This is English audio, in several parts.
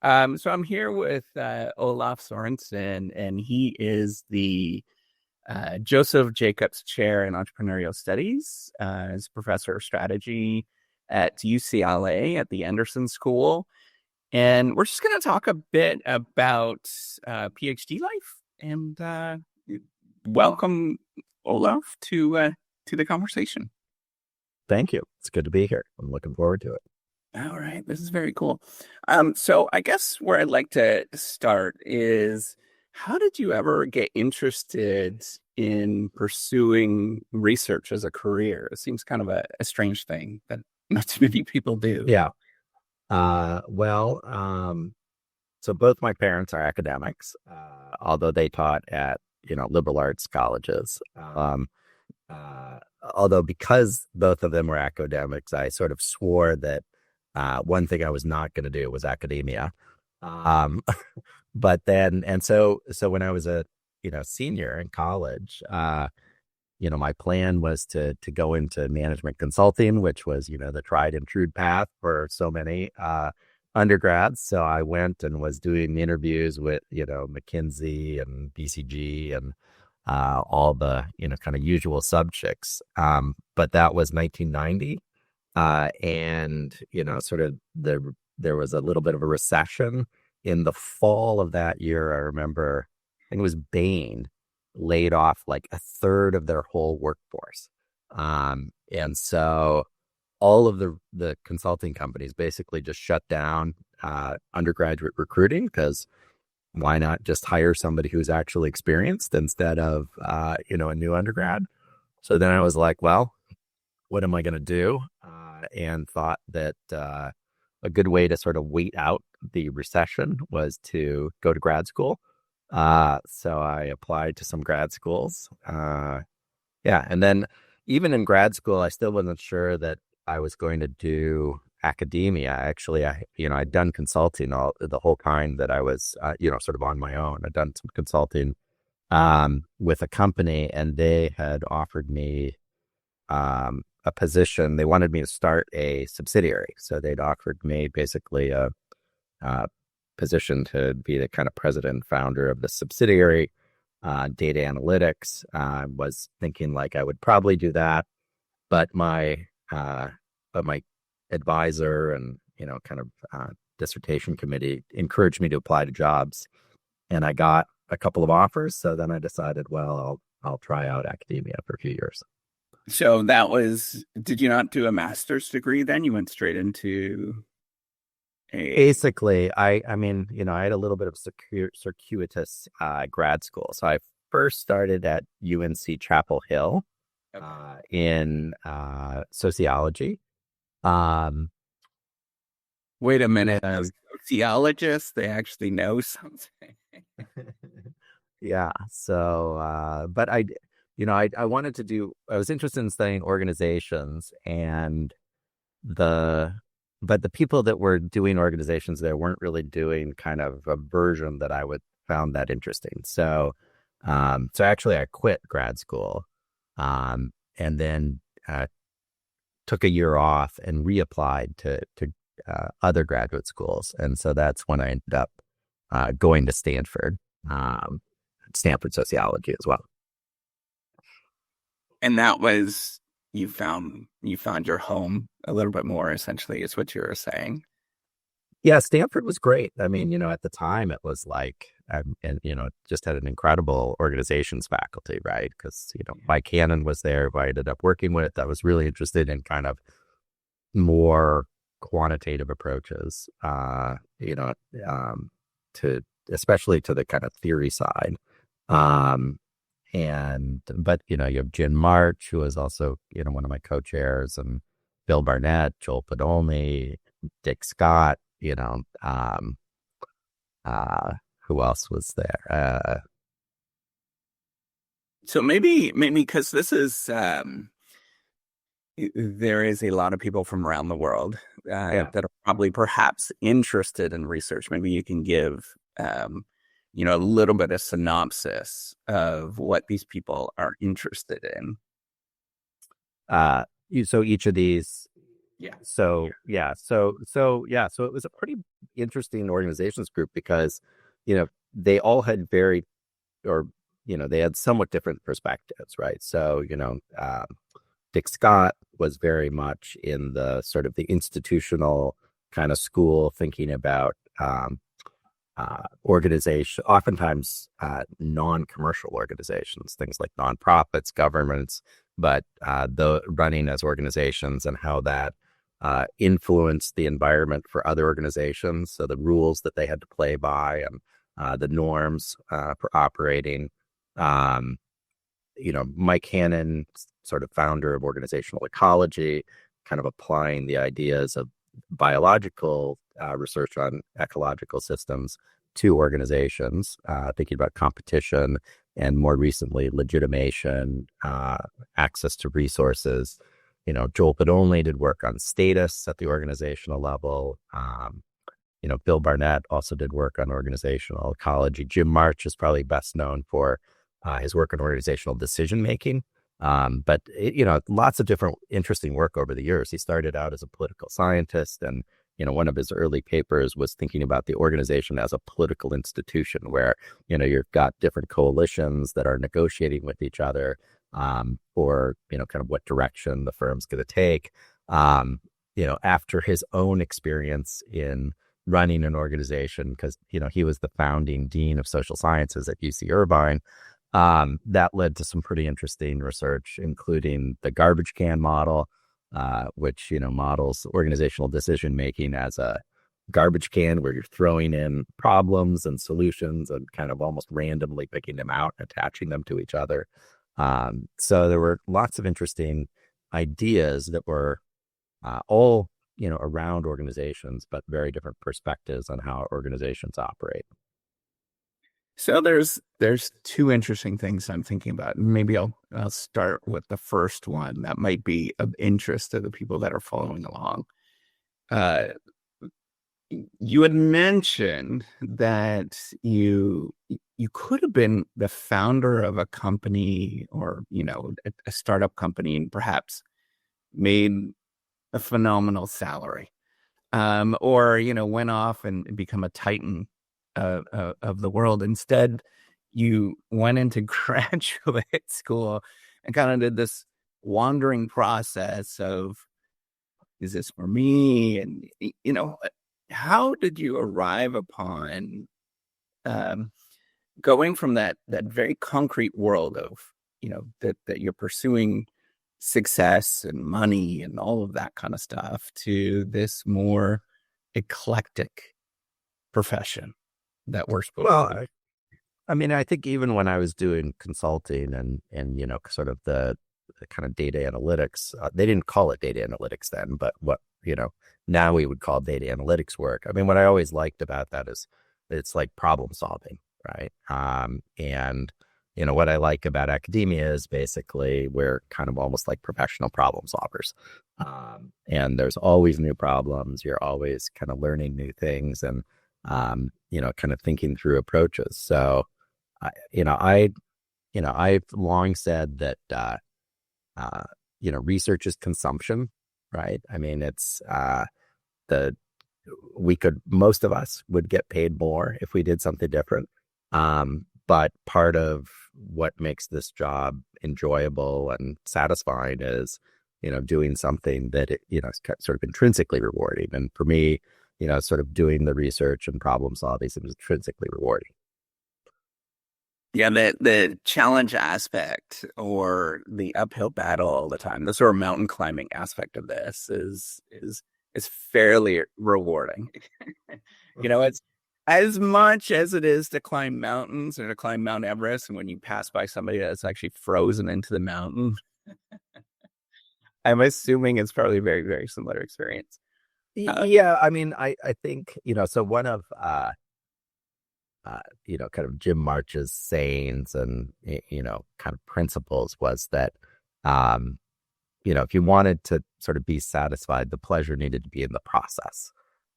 So I'm here with Olav Sorenson, and he is the Joseph Jacobs Chair in Entrepreneurial Studies. He's a professor of strategy at UCLA at the Anderson School. And we're just going to talk a bit about PhD life. And welcome, Olav, to the conversation. Thank you. It's good to be here. I'm looking forward to it. All right. This is very cool. So I guess where I'd like to start is, how did you ever get interested in pursuing research as a career? It seems kind of a strange thing that not too many people do. Yeah. So both my parents are academics, although they taught at, liberal arts colleges. Although because both of them were academics, I sort of swore that one thing I was not going to do was academia. But then, so when I was a, senior in college, my plan was to go into management consulting, which was, the tried and true path for so many undergrads. So I went and was doing interviews with, McKinsey and BCG and all the, kind of usual subjects. But that was 1990. And, sort of there was a little bit of a recession in the fall of that year. I remember, I think it was Bain laid off like a third of their whole workforce. And so all of the consulting companies basically just shut down undergraduate recruiting, because why not just hire somebody who's actually experienced instead of, a new undergrad? So then I was like, well, what am I going to do? And thought that a good way to sort of wait out the recession was to go to grad school. So I applied to some grad schools. And then even in grad school, I still wasn't sure that I was going to do academia. Actually, I'd done consulting the whole time that I was, sort of on my own. I'd done some consulting with a company, and they had offered me a position. They wanted me to start a subsidiary. So they'd offered me basically a position to be the kind of president and founder of the subsidiary, data analytics. Was thinking like I would probably do that, but my advisor and dissertation committee encouraged me to apply to jobs, and I got a couple of offers. So then I decided, well, I'll try out academia for a few years. So did you not do a master's degree then? You went straight into Basically, I had a little bit of circuitous grad school. So I first started at UNC Chapel Hill in sociology. Wait a minute, sociologists, they actually know something. Yeah. So, but I wanted to do, I was interested in studying organizations, but the people that were doing organizations there weren't really doing kind of a version that I would found that interesting. So actually I quit grad school, and then took a year off and reapplied to other graduate schools. And so that's when I ended up going to Stanford sociology as well. And that was, you found your home a little bit more, essentially, is what you were saying. Yeah, Stanford was great. I mean, at the time it was like, it just had an incredible organizations faculty, right? Because, Mike Cannon was there, who I ended up working with. I was really interested in kind of more quantitative approaches, to especially to the kind of theory side. But you have Jen March, who is also, one of my co-chairs, and Bill Barnett, Joel Podolny, Dick Scott, who else was there? So maybe because this is, there is a lot of people from around the world that are probably perhaps interested in research. Maybe you can give, a little bit of synopsis of what these people are interested in. So each of these Yeah. So it was a pretty interesting organizations group because, they all had very, or, they had somewhat different perspectives, right? So, Dick Scott was very much in the sort of the institutional kind of school, thinking about organization, oftentimes non-commercial organizations, things like nonprofits, governments, but the running as organizations and how that influenced the environment for other organizations. So the rules that they had to play by and the norms for operating. Um, Mike Hannon, sort of founder of organizational ecology, kind of applying the ideas of biological research on ecological systems to organizations, thinking about competition and more recently legitimation, access to resources. Joel Pedonli did work on status at the organizational level. Bill Barnett also did work on organizational ecology. Jim March is probably best known for his work on organizational decision making. But lots of different interesting work over the years. He started out as a political scientist, and one of his early papers was thinking about the organization as a political institution, where you've got different coalitions that are negotiating with each other, or kind of what direction the firm's going to take. After his own experience in running an organization, because he was the founding dean of social sciences at UC Irvine. That led to some pretty interesting research, including the garbage can model, which models organizational decision making as a garbage can where you're throwing in problems and solutions and kind of almost randomly picking them out, attaching them to each other. So there were lots of interesting ideas that were all around organizations, but very different perspectives on how organizations operate. So there's two interesting things I'm thinking about. Maybe I'll start with the first one that might be of interest to the people that are following along. Uh, you had mentioned that you could have been the founder of a company or a startup company and perhaps made a phenomenal salary, or went off and become a titan of the world. Instead, you went into graduate school and kind of did this wandering process of, is this for me? And how did you arrive upon going from that very concrete world of that you're pursuing success and money and all of that kind of stuff to this more eclectic profession that we're supposed to do? I mean, I think even when I was doing consulting and sort of the kind of data analytics, they didn't call it data analytics then, but what now we would call data analytics work. I mean, what I always liked about that is it's like problem solving, right? And what I like about academia is basically we're kind of almost like professional problem solvers. And there's always new problems. You're always kind of learning new things and, kind of thinking through approaches. So, I've long said that, research is consumption, right? I mean, it's, most of us would get paid more if we did something different. But part of what makes this job enjoyable and satisfying is, doing something that is sort of intrinsically rewarding. And for me, sort of doing the research and problem solving is intrinsically rewarding. Yeah, the challenge aspect or the uphill battle all the time, the sort of mountain climbing aspect of this is fairly rewarding. It's as much as it is to climb mountains or to climb Mount Everest, and when you pass by somebody that's actually frozen into the mountain, I'm assuming it's probably a very, very similar experience. Yeah, I mean, I think, so one of, kind of Jim March's sayings and, kind of principles was that, if you wanted to sort of be satisfied, the pleasure needed to be in the process.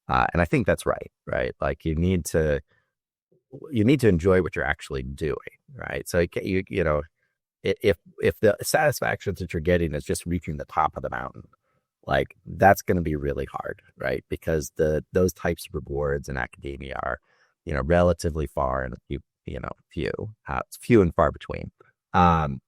And I think that's right? Like you need to enjoy what you're actually doing, right? So if the satisfaction that you're getting is just reaching the top of the mountain, like that's going to be really hard, right? Because those types of rewards in academia are, relatively far and few and far between. Um,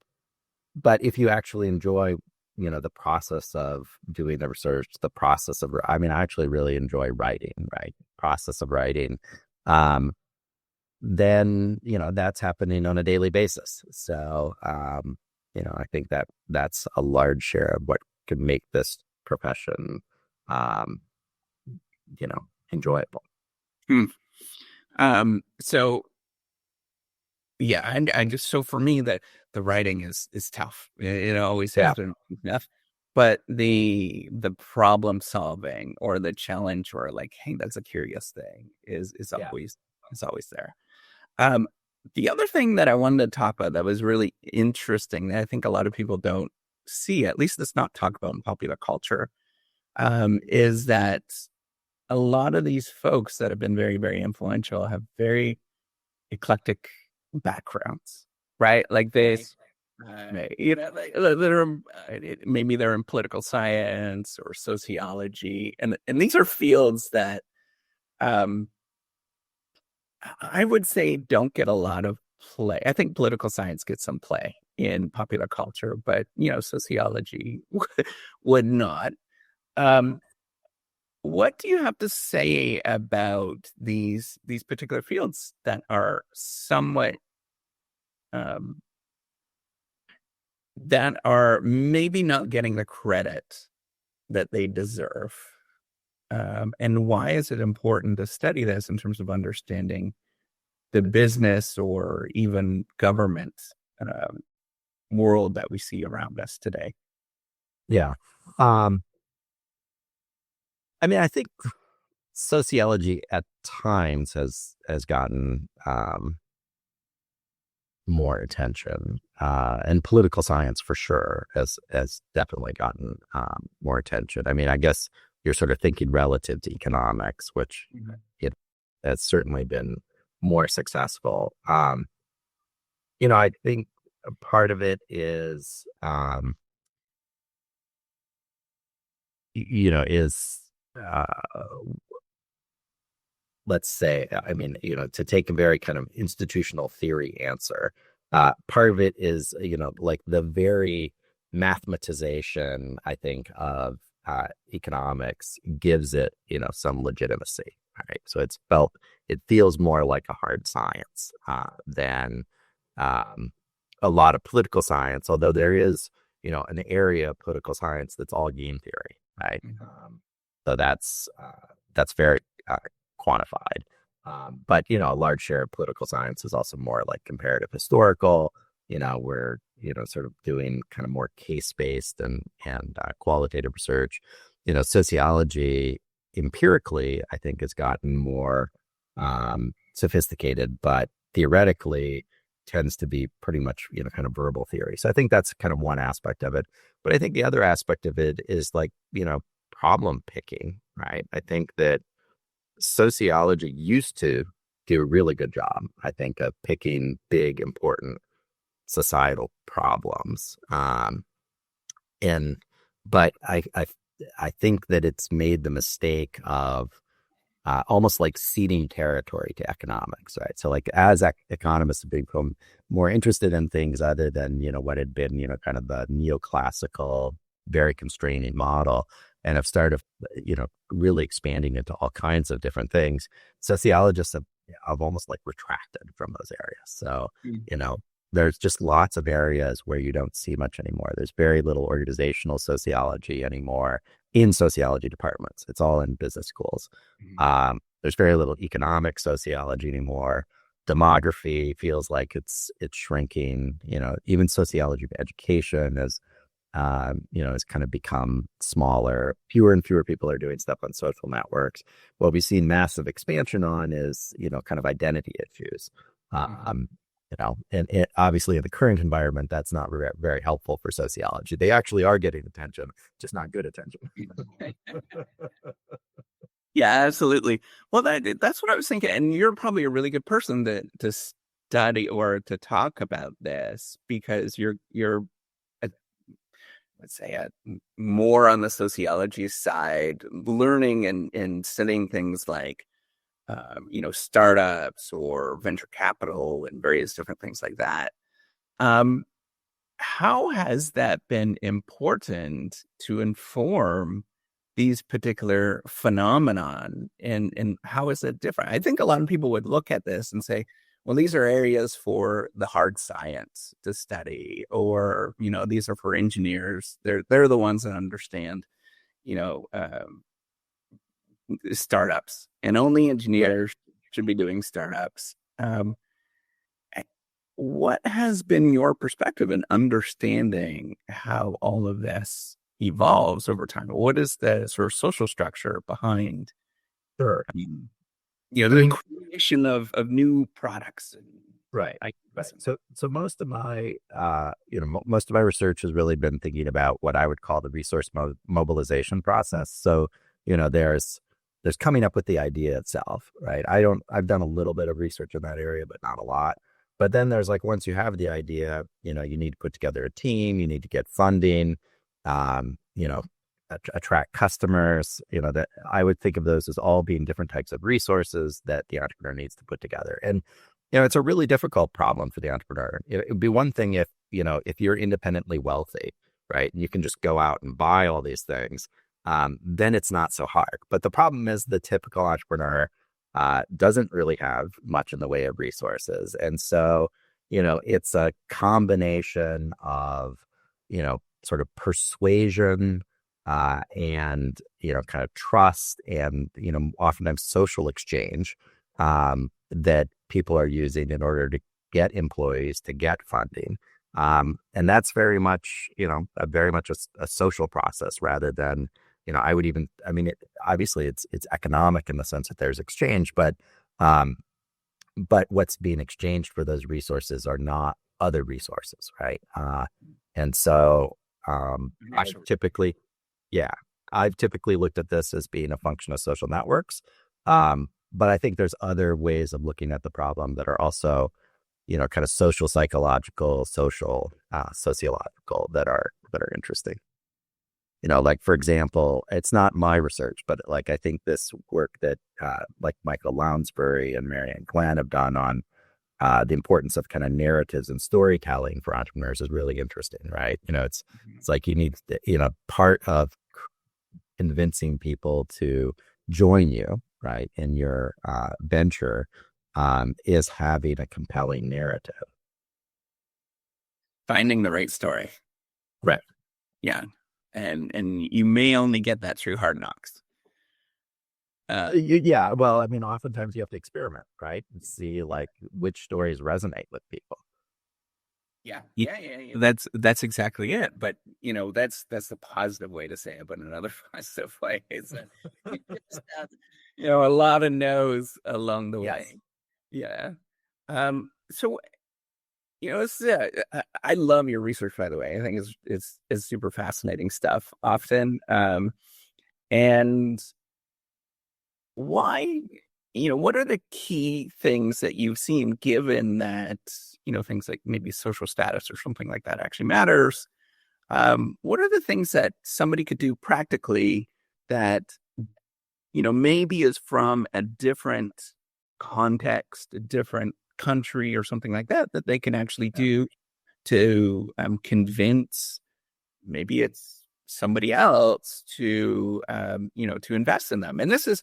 but if you actually enjoy, the process of doing the research, the process of, I actually really enjoy writing, right? Process of writing. Um, then, that's happening on a daily basis. So, I think that that's a large share of what can make this profession, um, enjoyable. Hmm. So yeah, and just so for me that the writing is tough. It always Yeah. has been enough. But the problem solving or the challenge or like, hey, that's a curious thing Yeah. is always there. Um, the other thing that I wanted to talk about that was really interesting that I think a lot of people don't see, at least it's not talked about in popular culture, is that a lot of these folks that have been very, very influential have very eclectic backgrounds, right? Like this, like, maybe they're in political science or sociology, and these are fields that um, I would say don't get a lot of play. I think political science gets some play in popular culture, but sociology would not. Um, what do you have to say about these particular fields that are somewhat um, that are maybe not getting the credit that they deserve? And why is it important to study this in terms of understanding the business or even government um, world that we see around us today? Yeah. Um, I think sociology at times has gotten more attention, and political science for sure has definitely gotten more attention. I guess you're sort of thinking relative to economics, which it has certainly been more successful. I think a part of it is, is uh, let's say, to take a very kind of institutional theory answer, part of it is, like the very mathematization, I think, of economics gives it, some legitimacy. Right. So it feels more like a hard science than a lot of political science, although there is, an area of political science that's all game theory. Right. So that's very uh, quantified. But a large share of political science is also more like comparative historical. We're sort of doing kind of more case based and qualitative research. Sociology empirically, I think, has gotten more sophisticated, but theoretically tends to be pretty much kind of verbal theory. So I think that's kind of one aspect of it. But I think the other aspect of it is like problem picking, right? I think that sociology used to do a really good job, I think, of picking big, important societal problems. And but I think that it's made the mistake of almost like ceding territory to economics, right? So like as economists have become more interested in things other than, what had been, kind of the neoclassical, very constraining model, and have started, really expanding into all kinds of different things, sociologists have almost like retracted from those areas. So, there's just lots of areas where you don't see much anymore. There's very little organizational sociology anymore in sociology departments. It's all in business schools. There's very little economic sociology anymore. Demography feels like it's shrinking. Even sociology of education has kind of become smaller. Fewer and fewer people are doing stuff on social networks. What we've seen massive expansion on is, kind of identity issues. And obviously in the current environment, that's not very helpful for sociology. They actually are getting attention, just not good attention. Yeah, absolutely. Well, that's what I was thinking. And you're probably a really good person to study or to talk about this because you're let's say, more on the sociology side, learning and studying things like, startups or venture capital and various different things like that. Um, how has that been important to inform these particular phenomenon, and how is it different? I think a lot of people would look at this and say, well, these are areas for the hard science to study, or, these are for engineers. They're the ones that understand, you know, startups, and only engineers should be doing startups. What has been your perspective in understanding how all of this evolves over time? What is the sort of social structure behind, Sure. I the mean, creation of new products? right. So most of my, most of my research has really been thinking about what I would call the resource mobilization process. So, there's coming up with the idea itself, right? I've done a little bit of research in that area, but not a lot. But then there's like, once you have the idea, you need to put together a team, you need to get funding, um, you know, attract customers, that I would think of those as all being different types of resources that the entrepreneur needs to put together. And, it's a really difficult problem for the entrepreneur. It would be one thing if you're independently wealthy, right? And you can just go out and buy all these things, then it's not so hard. But the problem is the typical entrepreneur doesn't really have much in the way of resources. And so, it's a combination of, sort of persuasion, and, kind of trust and, oftentimes social exchange, that people are using in order to get employees, to get funding. And that's very much, a social process rather than, obviously it's economic in the sense that there's exchange, but what's being exchanged for those resources are not other resources, right? And so, I've typically looked at this as being a function of social networks. But I think there's other ways of looking at the problem that are also, kind of social, psychological, social, sociological that are interesting. Like, for example, it's not my research, but like, I think this work that like Michael Lounsbury and Marianne Glenn have done on the importance of kind of narratives and storytelling for entrepreneurs is really interesting, right? It's like you need, part of convincing people to join you, right, in your venture, is having a compelling narrative. Finding the right story. Right. Yeah. And you may only get that through hard knocks. Well, oftentimes you have to experiment, right, and see like which stories resonate with people. Yeah. That's exactly it. But that's the positive way to say it. But another positive way is that you just have, a lot of no's along the way. Yeah. So I love your research, by the way. I think it's super fascinating stuff often. And why, what are the key things that you've seen, given that, things like maybe social status or something like that actually matters? What are the things that somebody could do practically that, maybe is from a different context, a different country or something like that they can actually do to convince, maybe it's somebody else to, to invest in them? And this is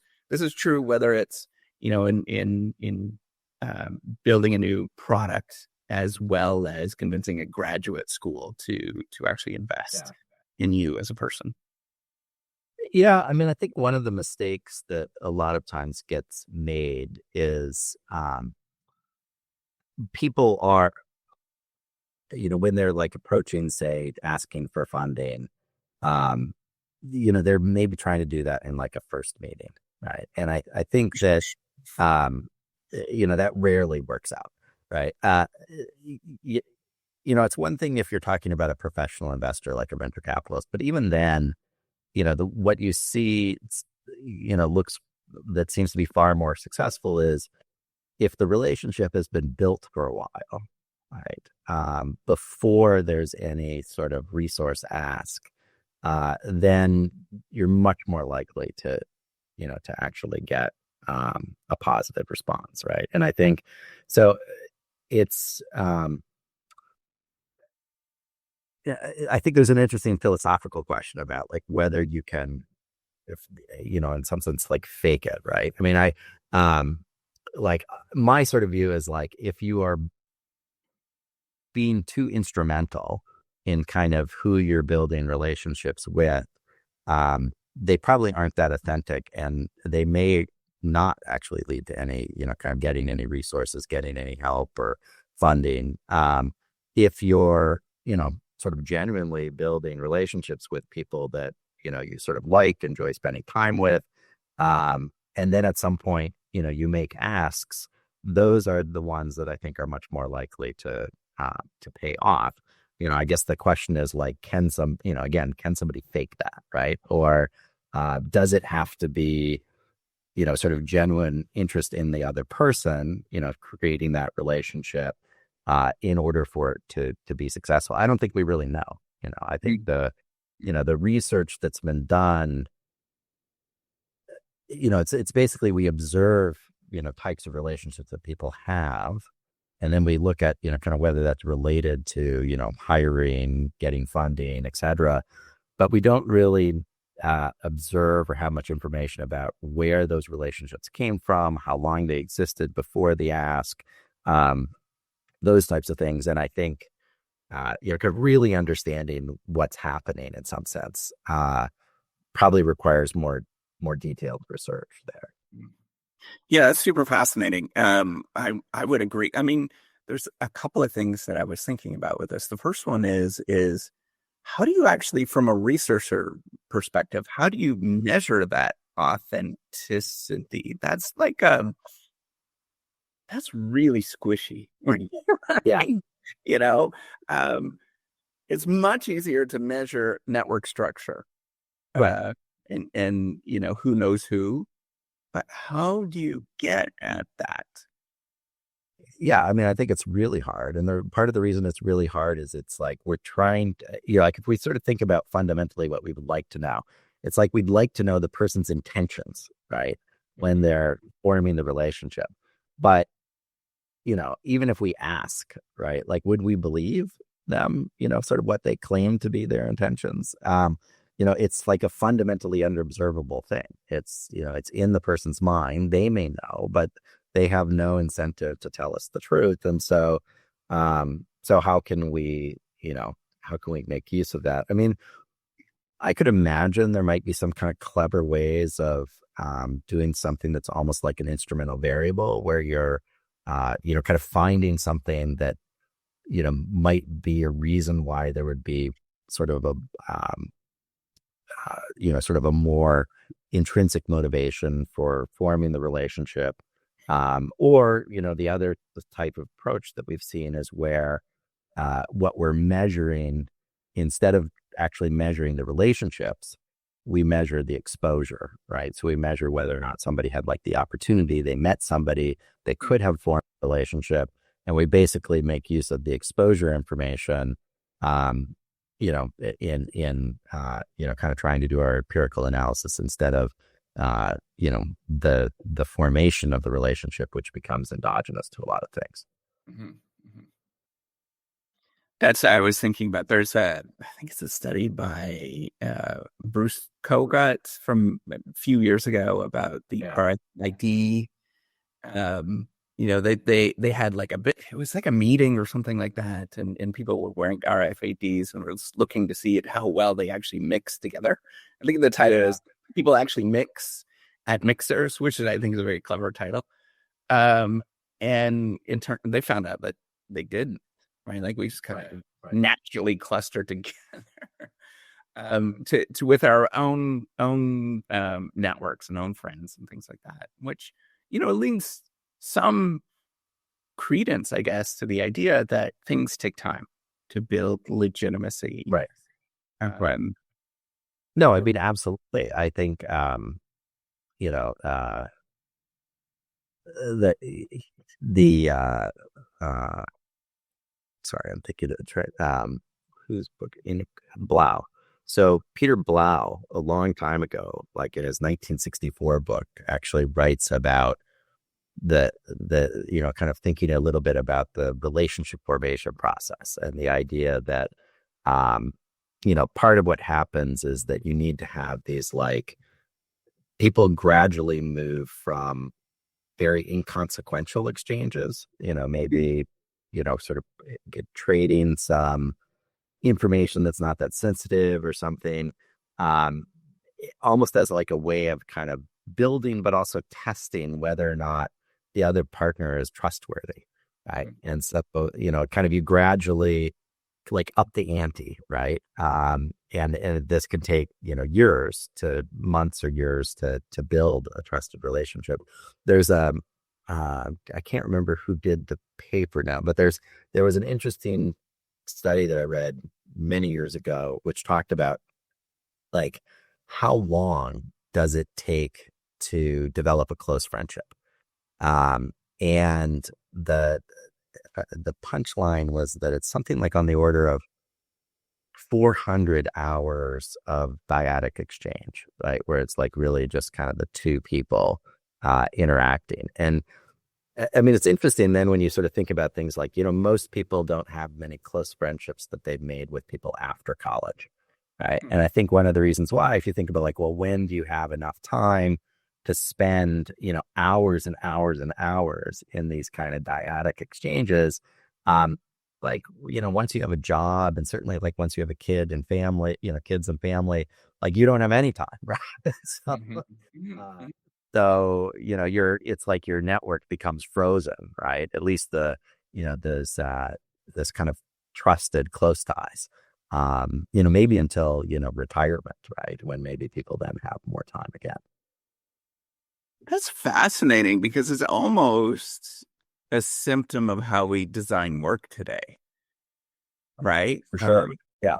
true whether it's, in building a new product, as well as convincing a graduate school to actually invest in you as a person. Yeah, I think one of the mistakes that a lot of times gets made is people are, when they're like approaching, say, asking for funding, they're maybe trying to do that in like a first meeting, right? And I think that, that rarely works out, right? It's one thing if you're talking about a professional investor like a venture capitalist, but even then, what you see, that seems to be far more successful is if the relationship has been built for a while, right? Before there's any sort of resource ask, then you're much more likely to, to actually get a positive response, right? And I think so. It's yeah, I think there's an interesting philosophical question about like whether you can, if in some sense, like fake it, right? I mean, um, like my sort of view is like if you are being too instrumental in kind of who you're building relationships with, they probably aren't that authentic, and they may not actually lead to any, kind of getting any resources, getting any help or funding. If you're, sort of genuinely building relationships with people that, you sort of like, enjoy spending time with, and then at some point, you make asks, those are the ones that I think are much more likely to pay off. I guess the question is like, again, can somebody fake that, right? Or does it have to be, sort of genuine interest in the other person, creating that relationship in order for it to be successful? I don't think we really know. I think the research that's been done, it's basically we observe, types of relationships that people have. And then we look at, kind of whether that's related to, hiring, getting funding, et cetera. But we don't really observe or have much information about where those relationships came from, how long they existed before the ask, those types of things. And I think, kind of really understanding what's happening in some sense probably requires more detailed research there. Yeah, that's super fascinating. I would agree. I mean, there's a couple of things that I was thinking about with this. The first one is how do you actually, from a researcher perspective, how do you measure that authenticity? That's like that's really squishy. Yeah. You know, um, it's much easier to measure network structure, Right. and who knows who. But how do you get at that? Yeah, I mean, I think it's really hard. And part of the reason it's really hard is it's like we're trying to, like if we sort of think about fundamentally what we would like to know, it's like we'd like to know the person's intentions, right? When they're forming the relationship. But, even if we ask, right, like would we believe them, sort of what they claim to be their intentions? It's like a fundamentally unobservable thing. It's in the person's mind. They may know, but they have no incentive to tell us the truth. And so how can we make use of that? I mean, I could imagine there might be some kind of clever ways of doing something that's almost like an instrumental variable where you're, kind of finding something that, might be a reason why there would be sort of sort of a more intrinsic motivation for forming the relationship. Or, the other type of approach that we've seen is where what we're measuring, instead of actually measuring the relationships, we measure the exposure, right? So we measure whether or not somebody had like the opportunity, they met somebody, they could have formed a relationship, and we basically make use of the exposure information, kind of trying to do our empirical analysis instead of, the formation of the relationship, which becomes endogenous to a lot of things. Mm-hmm. Mm-hmm. That's I was thinking about. I think it's a study by Bruce Kogut from a few years ago about the RFID. They had like a bit. It was like a meeting or something like that, and people were wearing RFIDs and was looking to see how well they actually mix together. I think the title is "People Actually Mix at Mixers," which I think is a very clever title. And in turn, they found out that they didn't. Right, like we just kind of naturally cluster together to with our own networks and own friends and things like that, which leans some credence, I guess, to the idea that things take time to build legitimacy. Right. Right. Um, No, I mean, absolutely. I think, you know, the, the, sorry, I'm thinking of whose book in Blau. So Peter Blau, a long time ago, like in his 1964 book, actually writes about the kind of thinking a little bit about the relationship formation process and the idea that part of what happens is that you need to have these like people gradually move from very inconsequential exchanges, maybe sort of get trading some information that's not that sensitive or something, um, almost as like a way of kind of building, but also testing whether or not the other partner is trustworthy, right? And so, kind of you gradually like up the ante, right? And this can take, years to months or years to build a trusted relationship. There's I can't remember who did the paper now, but there was an interesting study that I read many years ago, which talked about like how long does it take to develop a close friendship? And the punchline was that it's something like on the order of 400 hours of dyadic exchange, right? Where it's like really just kind of the two people interacting. And I mean, it's interesting then when you sort of think about things like, most people don't have many close friendships that they've made with people after college, right? And I think one of the reasons why, if you think about like, well, when do you have enough time to spend, hours and hours and hours in these kind of dyadic exchanges? Like, once you have a job and certainly like once you have a kid and family, kids and family, like you don't have any time, right? So, so, it's like your network becomes frozen, right? At least this kind of trusted close ties, maybe until, retirement, right? When maybe people then have more time again. That's fascinating because it's almost a symptom of how we design work today, right? For sure. Yeah.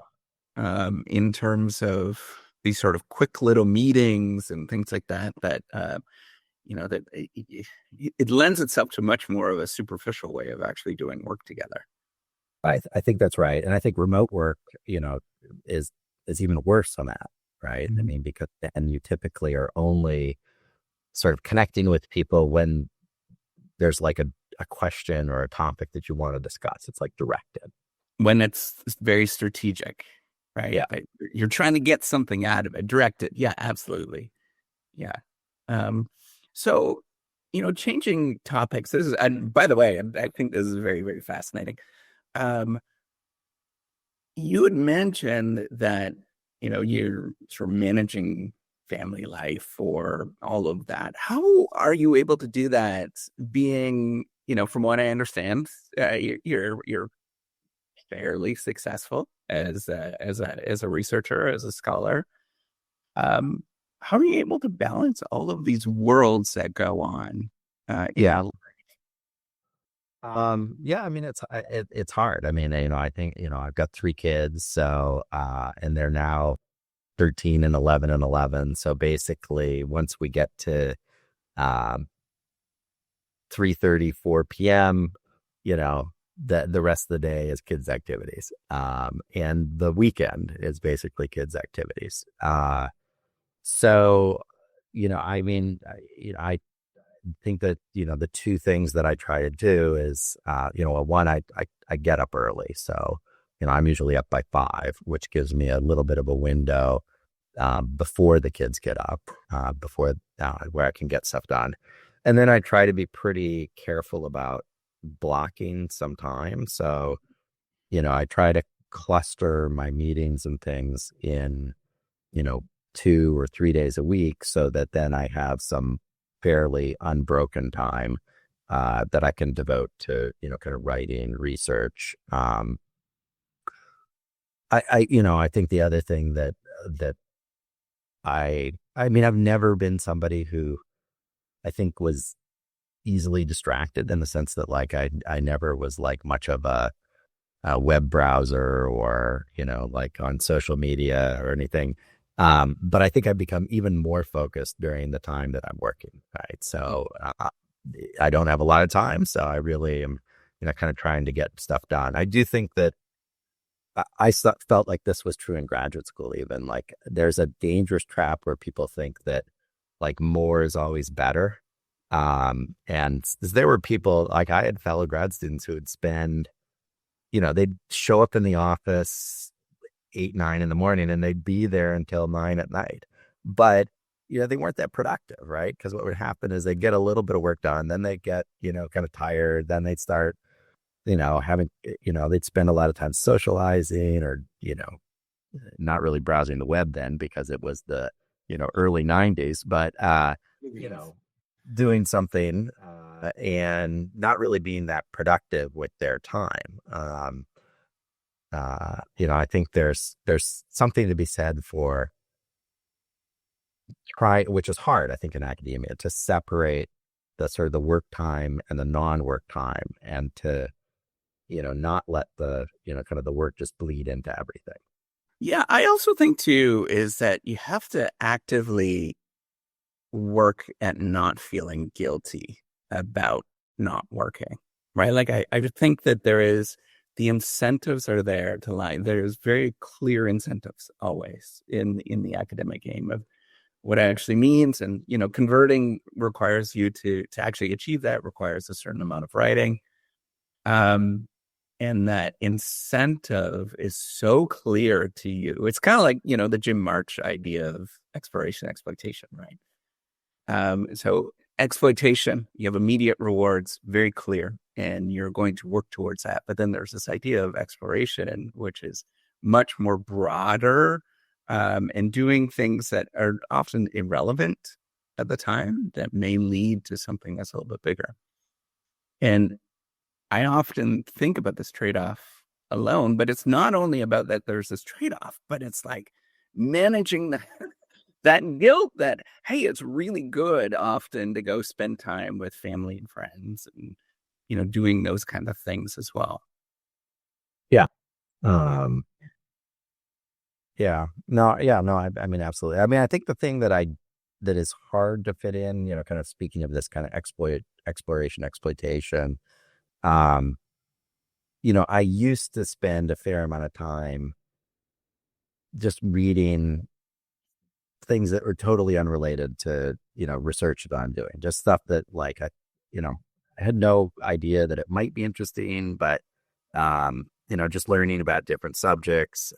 In terms of these sort of quick little meetings and things like that, that it lends itself to much more of a superficial way of actually doing work together. I think that's right. And I think remote work, is even worse on that, right? I mean, because then you typically are only sort of connecting with people when there's like a question or a topic that you want to discuss. It's like directed. When it's very strategic, right? Yeah. You're trying to get something out of it, directed. Yeah, absolutely. Yeah. So, changing topics. This is, and by the way, I think this is very, very fascinating. You had mentioned that, you're sort of managing family life or all of that. How are you able to do that being, from what I understand, you're fairly successful as a researcher, as a scholar. How are you able to balance all of these worlds that go on? Yeah. Yeah, I mean, it's hard. I mean, I think, I've got 3 kids, so, and they're now 13 and 11 and 11. So basically once we get to, 3:30, 4 PM, the rest of the day is kids activities. And the weekend is basically kids activities. So, I mean, I think that, the two things that I try to do is, one, I get up early. So, I'm usually up by 5, which gives me a little bit of a window, before the kids get up, where I can get stuff done. And then I try to be pretty careful about blocking some time. So, I try to cluster my meetings and things in, 2 or 3 days a week so that then I have some fairly unbroken time that I can devote to, kind of writing, research. I think the other thing that I mean, I've never been somebody who I think was easily distracted in the sense that like I never was like much of a web browser or, like on social media or anything. But I think I've become even more focused during the time that I'm working. Right. So I don't have a lot of time. So I really am kind of trying to get stuff done. I do think that felt like this was true in graduate school, even like there's a dangerous trap where people think that like more is always better. And there were people like I had fellow grad students who would spend, they'd show up in the office 8, 9 in the morning and they'd be there until 9 at night. But, they weren't that productive, right? Because what would happen is they'd get a little bit of work done, then they'd get, kind of tired, then they'd start, having, they'd spend a lot of time socializing or, not really browsing the web then because it was the, early 90s, but, doing something and not really being that productive with their time. I think there's something to be said for which is hard, I think, in academia, to separate the sort of the work time and the non-work time, and to, not let the, kind of the work just bleed into everything. Yeah, I also think too is that you have to actively work at not feeling guilty about not working, right? Like I think that the incentives are there to lie. There's very clear incentives always in the academic game of what it actually means. And, converting requires you to actually achieve that, requires a certain amount of writing. And that incentive is so clear to you. It's kind of like, the Jim March idea of exploration, exploitation, right? So exploitation, you have immediate rewards, very clear, and you're going to work towards that. But then there's this idea of exploration, which is much more broader, and doing things that are often irrelevant at the time that may lead to something that's a little bit bigger. And I often think about this trade-off alone, but it's not only about that there's this trade-off, but it's like managing that guilt that, hey, it's really good often to go spend time with family and friends and, doing those kind of things as well. Yeah. Yeah. No, I mean, absolutely. I mean, I think the thing that is hard to fit in, kind of speaking of this kind of exploration, exploitation, I used to spend a fair amount of time just reading things that were totally unrelated to, research that I'm doing, just stuff that like, I had no idea that it might be interesting, but, just learning about different subjects,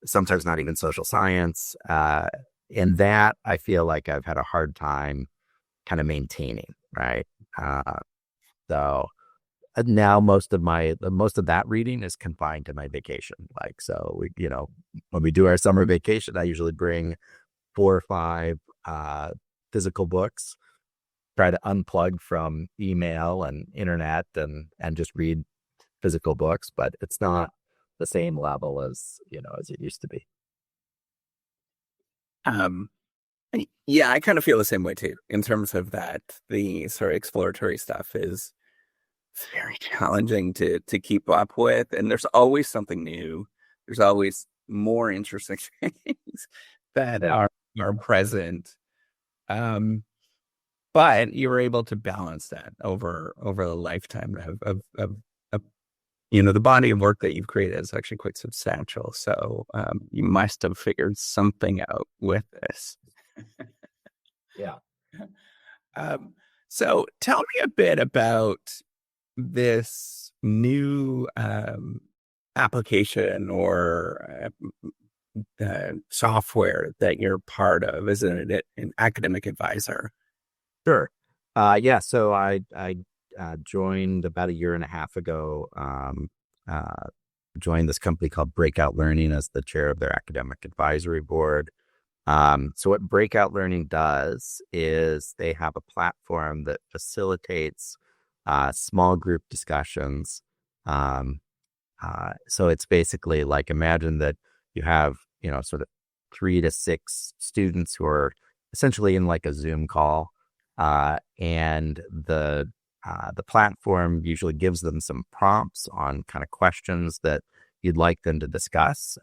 sometimes not even social science. And that I feel like I've had a hard time kind of maintaining. Right. So now most of that reading is confined to my vacation. Like, so we, when we do our summer vacation, I usually bring 4 or 5 physical books, try to unplug from email and internet and just read physical books, but it's not the same level as it used to be. Yeah, I kind of feel the same way too, in terms of that. The sort of exploratory stuff is very challenging to keep up with, and there's always something new. There's always more interesting things that are present. But you were able to balance that over the lifetime of the body of work that you've created is actually quite substantial. So you must have figured something out with this. Yeah. So tell me a bit about this new application or software that you're part of. Isn't it an academic advisor? Sure. Yeah. So I joined about a year and a half ago. Joined this company called Breakout Learning as the chair of their academic advisory board. So what Breakout Learning does is they have a platform that facilitates small group discussions. So it's basically like, imagine that you have, sort of 3 to 6 students who are essentially in like a Zoom call. And the platform usually gives them some prompts on kind of questions that you'd like them to discuss.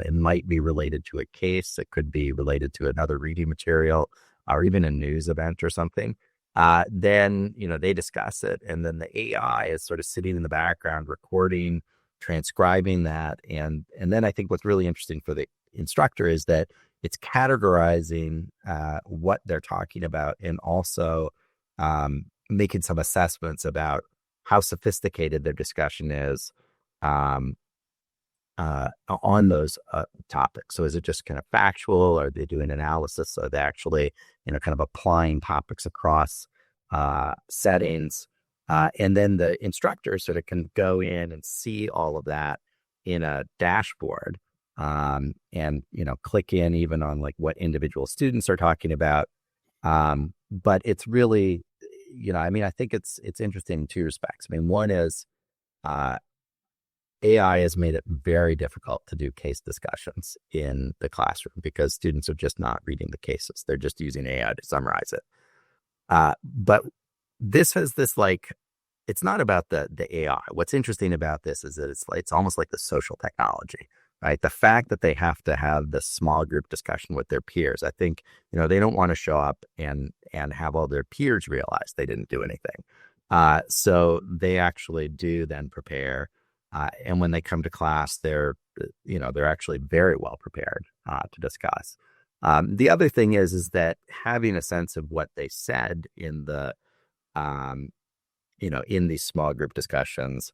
It might be related to a case. It could be related to another reading material or even a news event or something. Then, they discuss it. And then the AI is sort of sitting in the background, recording, transcribing that. And then I think what's really interesting for the instructor is that it's categorizing what they're talking about, and also making some assessments about how sophisticated their discussion is um, on those topics. So is it just kind of factual? Are they doing analysis? Are they actually, kind of applying topics across settings? And then the instructor sort of can go in and see all of that in a dashboard, and, click in even on like what individual students are talking about. But it's really, I think it's interesting in two respects. One is, AI has made it very difficult to do case discussions in the classroom because students are just not reading the cases. They're just using AI to summarize it. But this has this it's not about the AI. What's interesting about this is that it's almost like the social technology, right? The fact that they have to have this small group discussion with their peers. I think, they don't want to show up and have all their peers realize they didn't do anything. So they actually do then prepare. And when they come to class, they're actually very well prepared to discuss. The other thing is that having a sense of what they said in the, in these small group discussions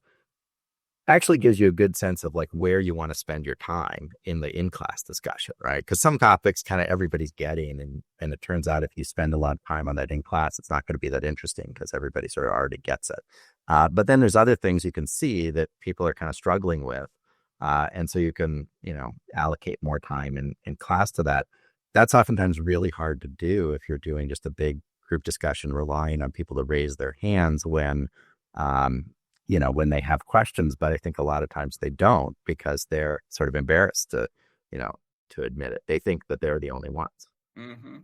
actually gives you a good sense of where you want to spend your time in the in-class discussion, right? Because some topics kind of everybody's getting, and it turns out if you spend a lot of time on that in class, it's not going to be that interesting because everybody sort of already gets it. But then there's other things you can see that people are kind of struggling with. And so you can, allocate more time in class to that. That's oftentimes really hard to do if you're doing just a big group discussion, relying on people to raise their hands when they have questions. But I think a lot of times they don't because they're sort of embarrassed to admit it. They think that they're the only ones. Mm-hmm.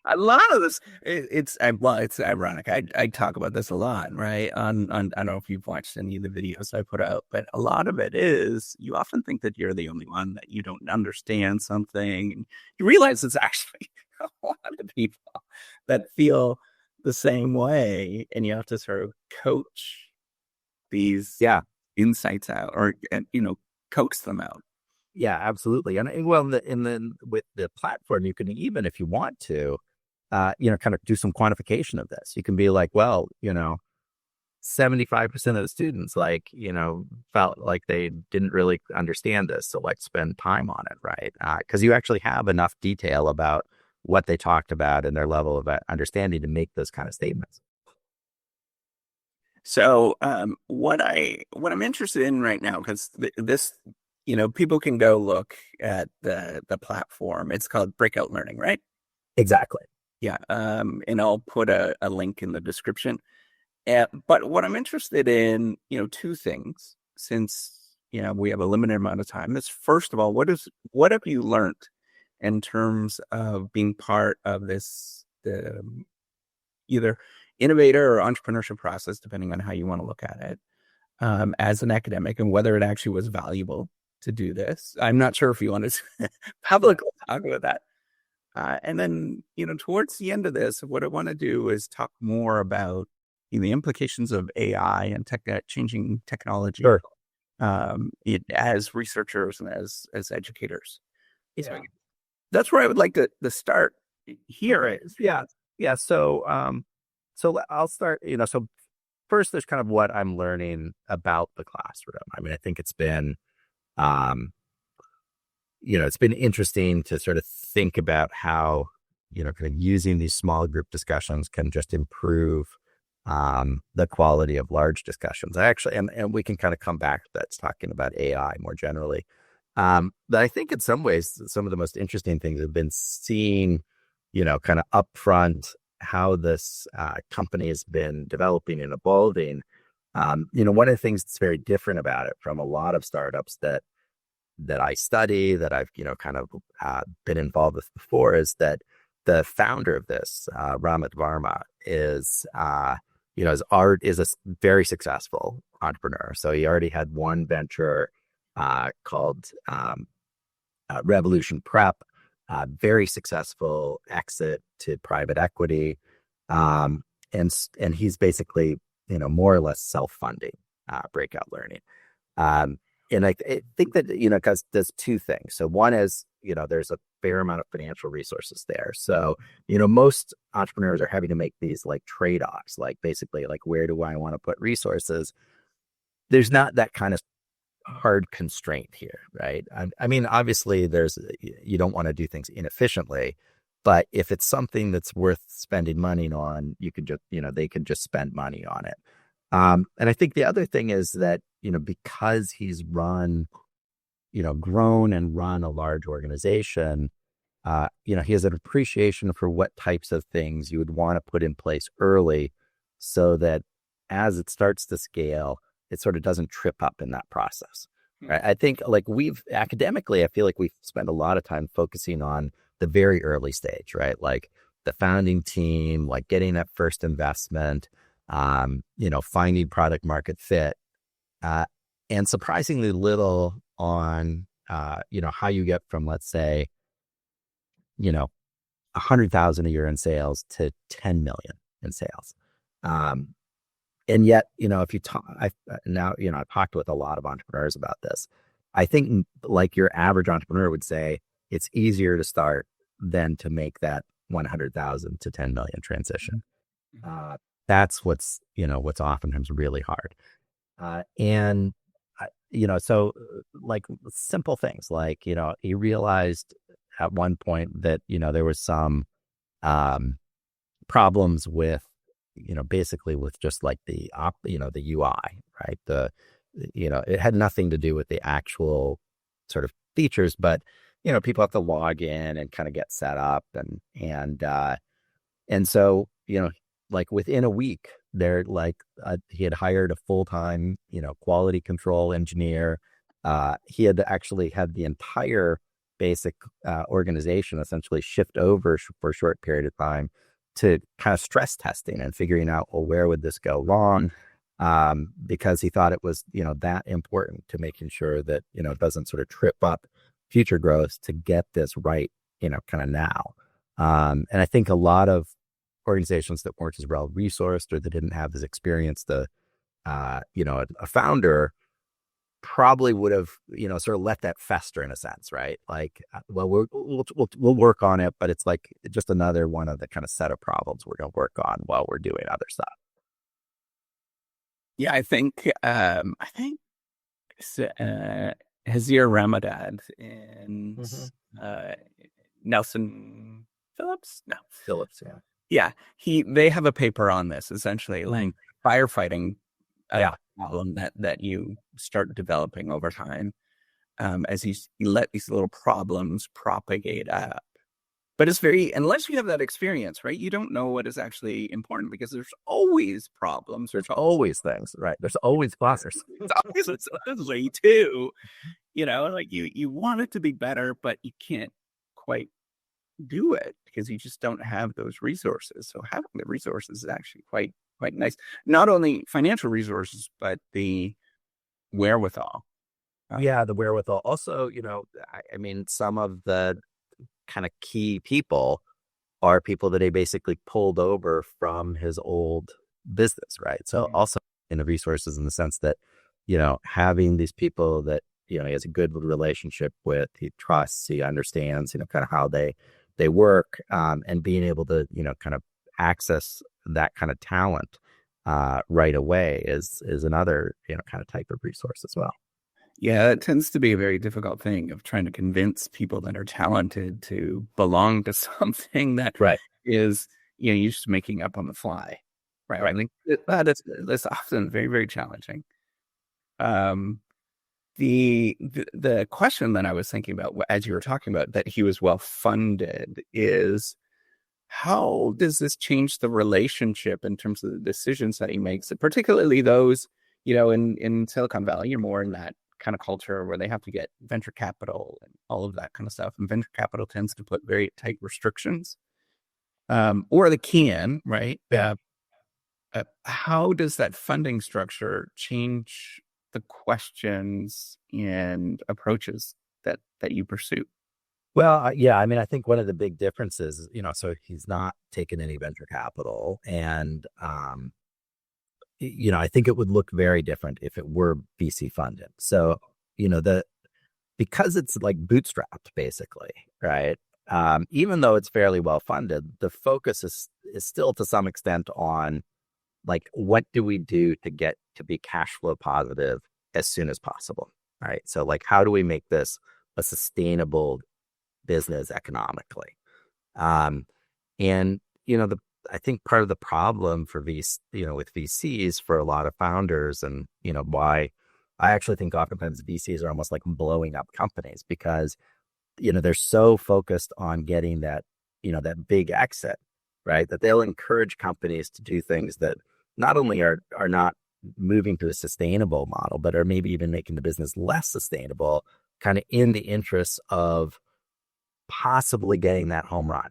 A lot of this, it's ironic. I talk about this a lot, right? On I don't know if you've watched any of the videos I put out, but a lot of it is you often think that you're the only one, that you don't understand something. And you realize it's actually a lot of people that feel the same way, and you have to sort of coach these insights out, or coax them out. Yeah, absolutely. And well, and then with the platform, you can even, if you want to, kind of do some quantification of this. You can be like, well, 75% of the students felt like they didn't really understand this. So let's spend time on it, right? Because you actually have enough detail about what they talked about and their level of understanding to make those kind of statements. So what I'm interested in right now, because this, people can go look at the platform. It's called Breakout Learning, right? Exactly. Yeah. And I'll put a link in the description. But what I'm interested in, two things, since, we have a limited amount of time. Is first of all, what have you learned in terms of being part of this, either innovator or entrepreneurship process, depending on how you want to look at it, as an academic, and whether it actually was valuable to do this? I'm not sure if you want to publicly talk about that. And then, towards the end of this, what I want to do is talk more about the implications of AI and changing technology, Sure. as researchers and as educators. Yeah. So that's where I would like to start here. Is Yeah. So I'll start, so first there's kind of what I'm learning about the classroom. I think it's been, it's been interesting to sort of think about how, kind of using these small group discussions can just improve the quality of large discussions. I actually, and we can kind of come back to that, talking about AI more generally. But I think in some ways, some of the most interesting things have been seeing, kind of upfront how this company has been developing and evolving. One of the things that's very different about it from a lot of startups that I study, that I've, kind of been involved with before, is that the founder of this, Ramit Varma, is a very successful entrepreneur. So he already had one venture called Revolution Prep, very successful exit to private equity. Um, and he's basically, more or less self-funding breakout learning. Um, and I think that, because there's two things. So one is, there's a fair amount of financial resources there. So, most entrepreneurs are having to make these like trade-offs, like basically like, where do I want to put resources? There's not that kind of hard constraint here, right? I mean, obviously you don't want to do things inefficiently, but if it's something that's worth spending money on, you can just, they can just spend money on it. And I think the other thing is that, because he's grown and run a large organization, he has an appreciation for what types of things you would want to put in place early so that as it starts to scale, it sort of doesn't trip up in that process. Right? I think like academically, I feel like we've spent a lot of time focusing on the very early stage, right? Like the founding team, like getting that first investment, finding product market fit, and surprisingly little on, how you get from, let's say, 100,000 a year in sales to 10 million in sales. And yet, if you talk, I've talked with a lot of entrepreneurs about this. I think like your average entrepreneur would say, it's easier to start than to make that 100,000 to 10 million transition. That's what's oftentimes really hard. And, so like simple things like, he realized at one point that, there was some problems with, basically with just like the UI, right? It had nothing to do with the actual sort of features, but, people have to log in and kind of get set up and so, like within a week, he had hired a full-time, quality control engineer. He had actually had the entire basic organization essentially shift over for a short period of time to kind of stress testing and figuring out, well, where would this go wrong? Because he thought it was, that important to making sure that, it doesn't sort of trip up future growth to get this right, kind of now. And I think a lot of organizations that weren't as well resourced or that didn't have this experience, a founder probably would have, sort of let that fester in a sense, right? Like, well, we'll work on it, but it's like just another one of the kind of set of problems we're going to work on while we're doing other stuff. Yeah, I think Hazir Ramadad and uh, Nelson Phillips. No, Phillips, yeah. Yeah, they have a paper on this, essentially, like firefighting problem that you start developing over time, as you let these little problems propagate up. But it's unless you have that experience, right? You don't know what is actually important because there's always problems. There's always things, right? There's always clusters. It's always a way too, like you want it to be better, but you can't quite do it because you just don't have those resources. So having the resources is actually quite nice. Not only financial resources, but the wherewithal. Yeah, the wherewithal. Also, I mean, some of the kind of key people are people that he basically pulled over from his old business, right? So also in the resources in the sense that, having these people that, he has a good relationship with, he trusts, he understands, kind of how they work, and being able to, kind of access that kind of talent right away is another, kind of type of resource as well. Yeah, it tends to be a very difficult thing of trying to convince people that are talented to belong to something that is, you're just making up on the fly. Right. I think that's often very, very challenging. The question that I was thinking about as you were talking about that he was well funded is, how does this change the relationship in terms of the decisions that he makes, particularly those, in Silicon Valley? You're more in that kind of culture where they have to get venture capital and all of that kind of stuff. And venture capital tends to put very tight restrictions, or they can, right? How does that funding structure change the questions and approaches that you pursue? Well, yeah, I mean, I think one of the big differences, so he's not taken any venture capital, and I think it would look very different if it were VC funded. So, the because it's like bootstrapped basically, right? Even though it's fairly well funded, the focus is still to some extent on like what do we do to get to be cash flow positive as soon as possible, right? So like how do we make this a sustainable business economically? Um, and the I think part of the problem for with VCs for a lot of founders, and why I actually think oftentimes VCs are almost like blowing up companies because they're so focused on getting that big exit, right? That they'll encourage companies to do things that not only are not moving to a sustainable model, but are maybe even making the business less sustainable, kind of in the interest of possibly getting that home run,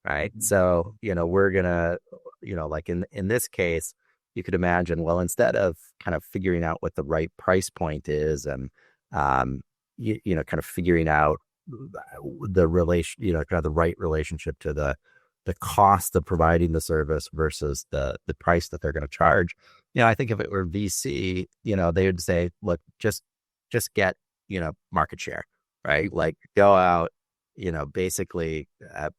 right? So, we're gonna, like in this case, you could imagine, well, instead of kind of figuring out what the right price point is and kind of figuring out the relation, kind of the right relationship to the cost of providing the service versus the price that they're going to charge. I think if it were VC, they would say, look, just get, market share, right? Like go out, basically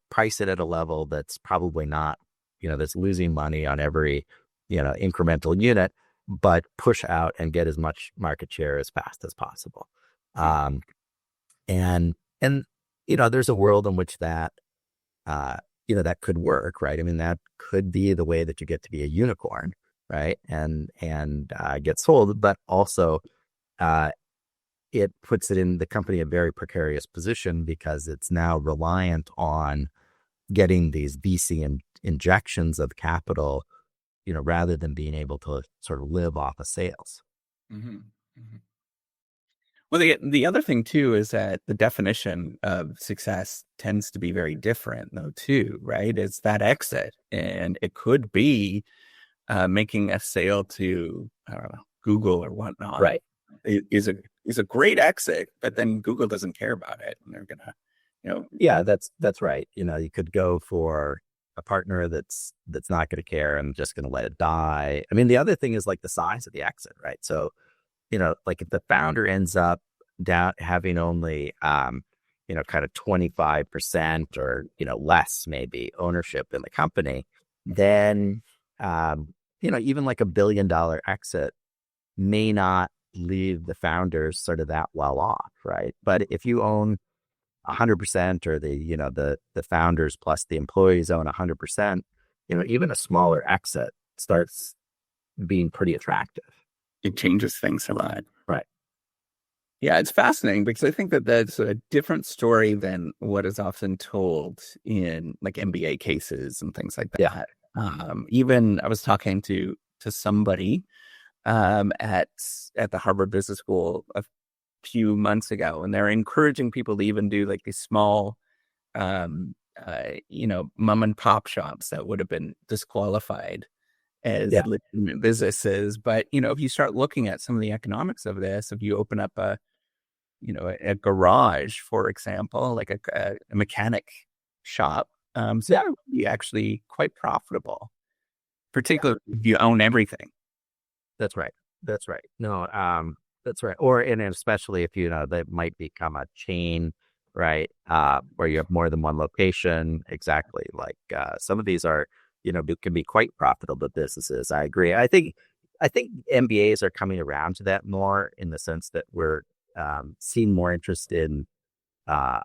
price it at a level that's probably not, that's losing money on every, incremental unit, but push out and get as much market share as fast as possible. Um, and, and, there's a world in which that, that could work, right? I mean, that could be the way that you get to be a unicorn, right? And get sold, but also, it puts it in the company a very precarious position because it's now reliant on getting these VC injections of capital, rather than being able to sort of live off of sales. Mm-hmm. Mm-hmm. Well, the other thing too is that the definition of success tends to be very different, though, too, right? It's that exit, and it could be making a sale to, I don't know, Google or whatnot. Right. It is a great exit, but then Google doesn't care about it, and they're gonna, Yeah, that's right. You could go for a partner that's not going to care and just going to let it die. I mean, the other thing is like the size of the exit, right? So, like if the founder ends up down having only, kind of 25% or, less maybe ownership in the company, then, even like $1 billion exit may not leave the founders sort of that well off, right? But if you own 100% or the founders plus the employees own 100%, even a smaller exit starts being pretty attractive. it changes things a lot. Right. Yeah, it's fascinating because I think that that's a different story than what is often told in like MBA cases and things like Yeah. that. Even I was talking to somebody at the Harvard Business School a few months ago, and they're encouraging people to even do like these small, mom and pop shops that would have been disqualified as Yeah. legitimate businesses. But if you start looking at some of the economics of this, if you open up a garage, for example, like a mechanic shop, so that would be actually quite profitable, particularly if you own everything. That's right. That's right. No, that's right. Or, and especially if, that might become a chain, right? Where you have more than one location. Exactly. Like, some of these are, can be quite profitable businesses. I agree. I think MBAs are coming around to that more in the sense that we're, seeing more interest in, uh,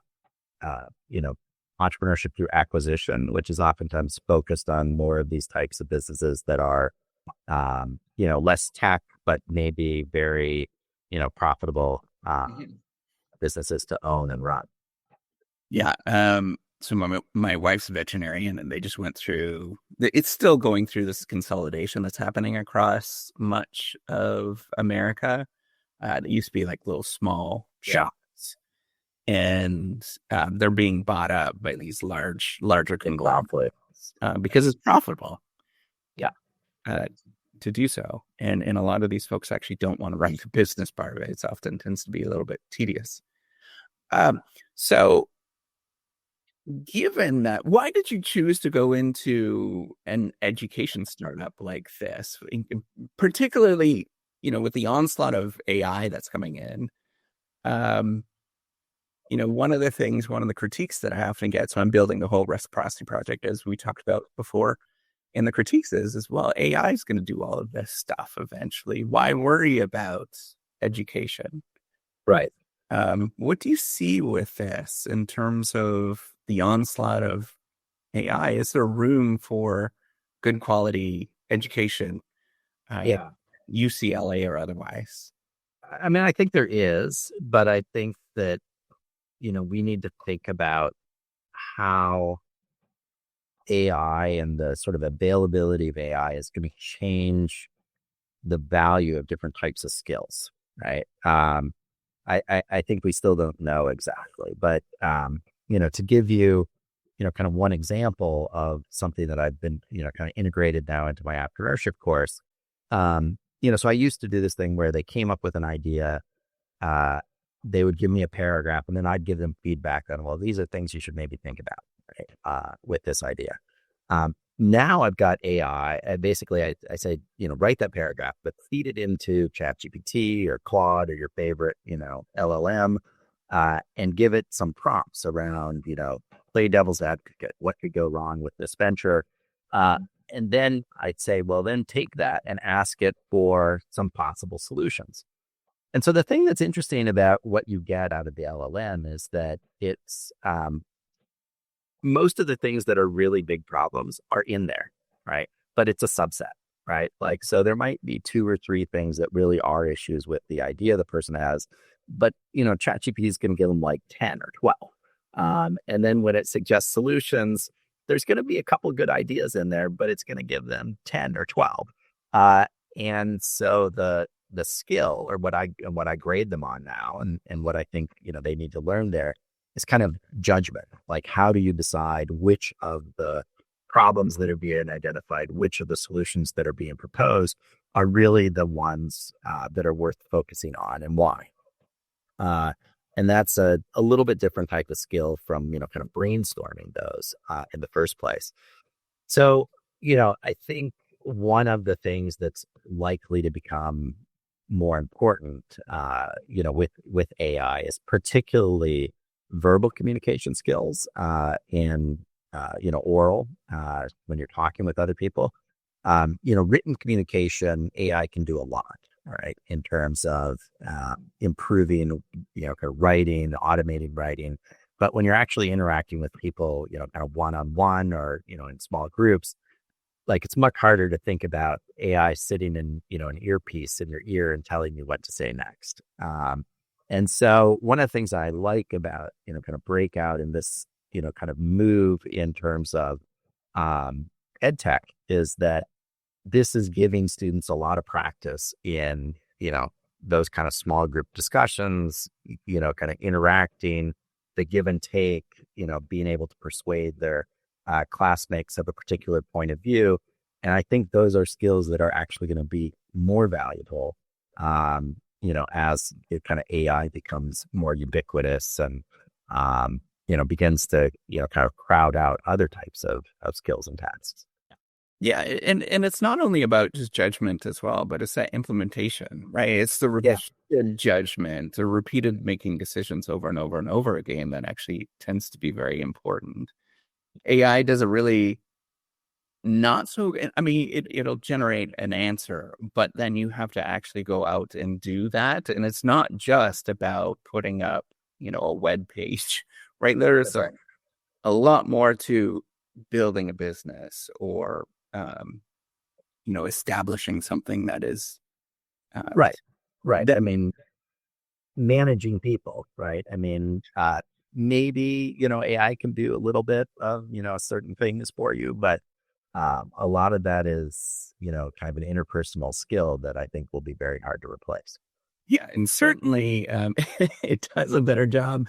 you know, entrepreneurship through acquisition, which is oftentimes focused on more of these types of businesses that are, less tech, but maybe very, profitable businesses to own and run. Yeah. So my wife's a veterinarian, and they just went through. It's still going through this consolidation that's happening across much of America. It used to be like little small shops, and they're being bought up by these larger conglomerates because it's profitable. Yeah. To do so, and a lot of these folks actually don't want to run the business part of it. It often tends to be a little bit tedious. So given that, why did you choose to go into an education startup like this, particularly, with the onslaught of AI that's coming in? Um, one of the critiques that I often get, so I'm building the whole reciprocity project, as we talked about before, and the critiques is, well, AI is going to do all of this stuff eventually. Why worry about education? Right. What do you see with this in terms of the onslaught of AI? Is there room for good quality education, at Yeah. UCLA or otherwise? I mean, I think there is, but I think that, we need to think about how AI and the sort of availability of AI is going to change the value of different types of skills, right? I think we still don't know exactly, but to give you, kind of one example of something that I've been, kind of integrated now into my entrepreneurship course. So I used to do this thing where they came up with an idea, uh, they would give me a paragraph, and then I'd give them feedback on, well, these are things you should maybe think about, right? With this idea. Now I've got AI. Basically, I say, write that paragraph, but feed it into ChatGPT or Claude or your favorite, LLM, and give it some prompts around, play devil's advocate. What could go wrong with this venture? And then I'd say, well, then take that and ask it for some possible solutions. And so the thing that's interesting about what you get out of the LLM is that it's most of the things that are really big problems are in there, right? But it's a subset, right? Like, so there might be 2 or 3 things that really are issues with the idea the person has, but, ChatGPT is going to give them like 10 or 12. And then when it suggests solutions, there's going to be a couple good ideas in there, but it's going to give them 10 or 12. And so the skill, or what I grade them on now, and what I think, they need to learn there, is kind of judgment. Like, how do you decide which of the problems that are being identified, which of the solutions that are being proposed are really the ones that are worth focusing on, and why? Uh, and that's a little bit different type of skill from, kind of brainstorming those in the first place. So, I think one of the things that's likely to become more important, with AI, is particularly verbal communication skills, and oral, when you're talking with other people. Written communication, AI can do a lot, all right, in terms of improving, kind of writing, automating writing. But when you're actually interacting with people, kind of one-on-one, or, in small groups, like, it's much harder to think about AI sitting in, an earpiece in your ear and telling you what to say next. And so one of the things I like about, kind of breakout in this, kind of move in terms of ed tech, is that this is giving students a lot of practice in, those kind of small group discussions, kind of interacting, the give and take, being able to persuade their classmates of a particular point of view. And I think those are skills that are actually going to be more valuable, as it kind of AI becomes more ubiquitous, and, begins to, kind of crowd out other types of skills and tasks. Yeah, and it's not only about just judgment as well, but it's that implementation, right? It's the Yeah. repeated judgment, the repeated making decisions over and over and over again that actually tends to be very important. AI does a really not so, I mean, it'll generate an answer, but then you have to actually go out and do that. And it's not just about putting up, a web page, right? There's That's right. a lot more to building a business, or establishing something that is Right. Right. that. I mean, managing people, right? I mean, maybe, AI can do a little bit of, certain things for you, but a lot of that is, kind of an interpersonal skill that I think will be very hard to replace. Yeah, and certainly it does a better job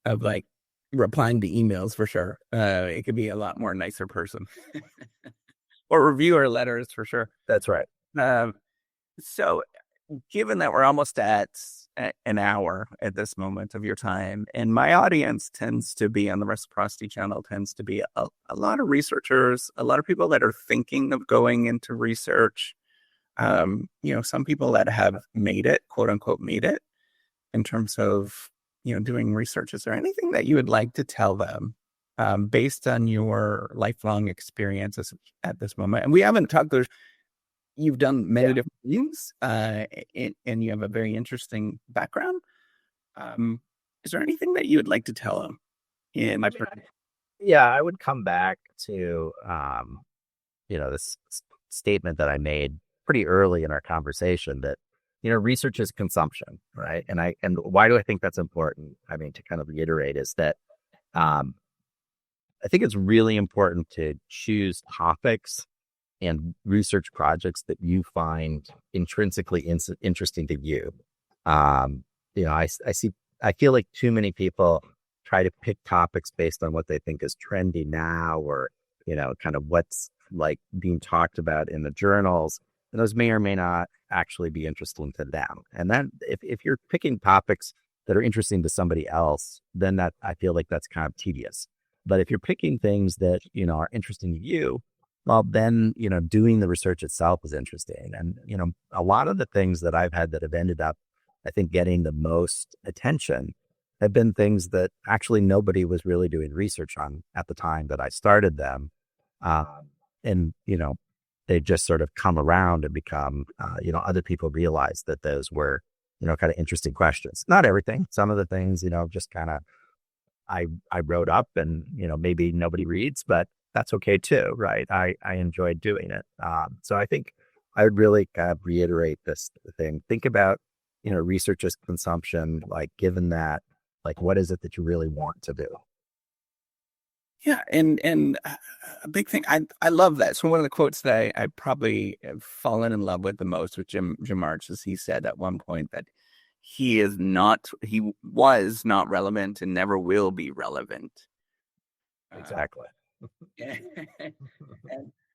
of, like, replying to emails for sure. It could be a lot more nicer person, or reviewer letters for sure. That's right. Um, so given that we're almost at an hour at this moment of your time. And my audience tends to be on the Reciprocity channel, tends to be a lot of researchers, a lot of people that are thinking of going into research. Some people that have made it, quote unquote, made it in terms of, doing research. Is there anything that you would like to tell them based on your lifelong experiences at this moment? And we haven't talked, you've done many different things and you have a very interesting background. Is there anything that you would like to tell them? Yeah, I would come back to, this statement that I made pretty early in our conversation that, research is consumption, right? And why do I think that's important? I mean, to kind of reiterate is that I think it's really important to choose topics and research projects that you find intrinsically interesting to you. I feel like too many people try to pick topics based on what they think is trendy now, or, kind of what's like being talked about in the journals. And those may or may not actually be interesting to them. And then if you're picking topics that are interesting to somebody else, then that I feel like that's kind of tedious. But if you're picking things that, are interesting to you, well, then, doing the research itself is interesting. And, a lot of the things that I've had that have ended up, I think, getting the most attention have been things that actually nobody was really doing research on at the time that I started them. And, they just sort of come around and become, other people realize that those were, kind of interesting questions. Not everything. Some of the things, just kind of I wrote up and, maybe nobody reads, but that's okay too, right? I enjoyed doing it. So I think I would really kind of reiterate this thing. Think about, research as consumption, like given that, like, what is it that you really want to do? Yeah. And a big thing, I love that. So one of the quotes that I probably have fallen in love with the most with Jim March is he said at one point that he was not relevant and never will be relevant. Exactly.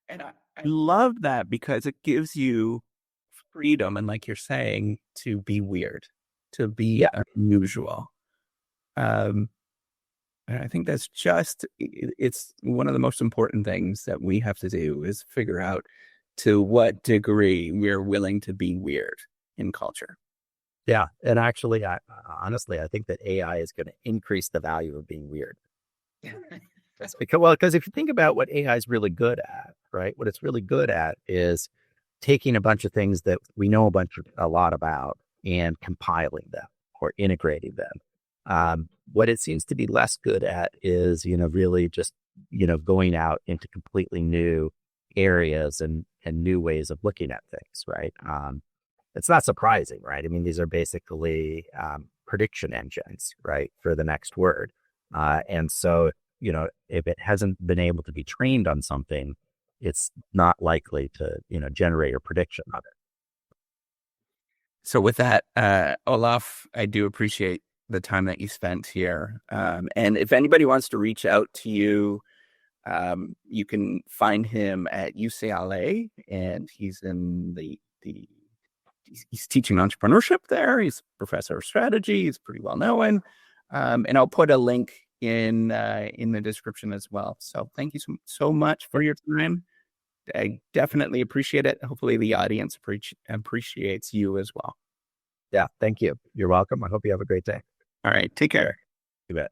And I love that because it gives you freedom, and like you're saying, to be weird, to be unusual. And I think that's it's one of the most important things that we have to do is figure out to what degree we're willing to be weird in culture. Yeah. And actually, honestly, I think that AI is going to increase the value of being weird. That's because if you think about what AI is really good at, right? What it's really good at is taking a bunch of things that we know a lot about and compiling them or integrating them. What it seems to be less good at is, really just, going out into completely new areas and new ways of looking at things, right? It's not surprising, right? I mean, these are basically prediction engines, right, for the next word. And so, if it hasn't been able to be trained on something, it's not likely to, generate a prediction of it. So with that, Olaf, I do appreciate the time that you spent here. And if anybody wants to reach out to you, you can find him at UCLA, and he's in he's teaching entrepreneurship there. He's a professor of strategy. He's pretty well known. And I'll put a link in the description as well. So thank you so much for your time. I definitely appreciate it. Hopefully the audience appreciates you as well. Yeah, thank you. You're welcome. I hope you have a great day. All right. Take care. You bet.